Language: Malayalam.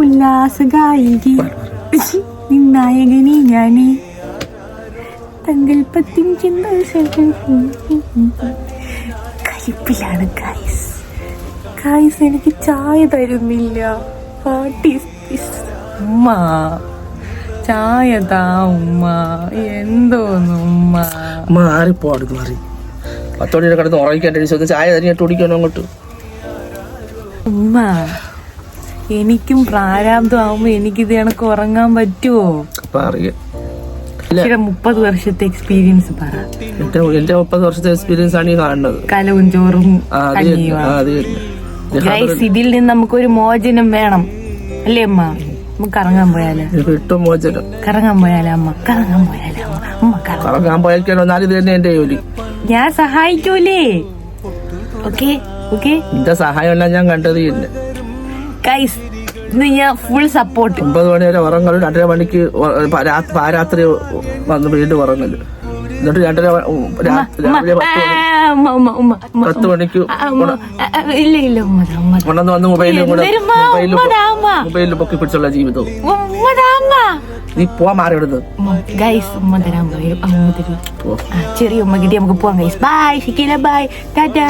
ഉല്ലാസഗായികി നായകനെ ഞാനേ തങ്കൽപ്പത്തിൻ ചിന്ത കലിപ്പിലാണ് ഗൈസ്. ഗൈസ് എനിക്ക് ചായ തരുന്നില്ല. ഉമ്മ ചായ താ ഉമ്മ. എന്തോന്നു ഉമ്മ. മാറിപ്പോടുന്നു മാറി 10 മണിയുടെ കിടന്ന് ഉറങ്ങിക്കാൻ ചായ തന്നെയായിട്ട് കുടിക്കണം അങ്ങോട്ട്. ഉമ്മ എനിക്കും പ്രാരാബ്ദമാകുമ്പോ എനിക്കിത് കണക്ക് ഉറങ്ങാൻ പറ്റുമോ? അപ്പൊ അറിയാം. 30 വർഷത്തെ എക്സ്പീരിയൻസ് പറ. എന്റെ 30 വർഷത്തെ എക്സ്പീരിയൻസ് ആണ് ഈ കാണുന്നത്. കലവും ചോറും ഇതിൽ നിന്ന് നമുക്കൊരു മോചനം വേണം അല്ലേ അമ്മ? നമുക്ക് കറങ്ങാൻ പോയാലോ? കിട്ടും മോചനം. കറങ്ങാൻ പോയാലോ അമ്മ? കറങ്ങാൻ പോയാലോ അമ്മ? അമ്മ കറങ്ങാൻ പോയാലോ? ഇത് തന്നെ എന്റെ ജോലി. ഞാൻ സഹായിക്കൂലേ? Okay okay. എന്റെ സഹായമെല്ലാം ഞാൻ കണ്ടത് തന്നെ. ഗൈസ് ഇന്ന് ഞാൻ ഫുൾ സപ്പോർട്ട്. 9 മണി വരെ ഉറങ്ങലും 2:30 മണിക്ക് പാരാത്രി വന്ന് വീണ്ടും ഉറങ്ങല്. എന്നിട്ട് 2:30 രാവിലെ 10 മണിക്ക് ഇല്ല ഇല്ല കൊണ്ടുവന്ന് വന്ന് മൊബൈലും പൊക്കി പിടിച്ചുള്ള ജീവിതവും. നീ പോവാൻ മാറി വിടുന്നത്. ഗൈസ് ഉമ്മ തരാൻ പറയും. ചെറിയ ഉമ്മ കിട്ടി നമുക്ക് പോവാം guys. Bye Shikila bye Tata.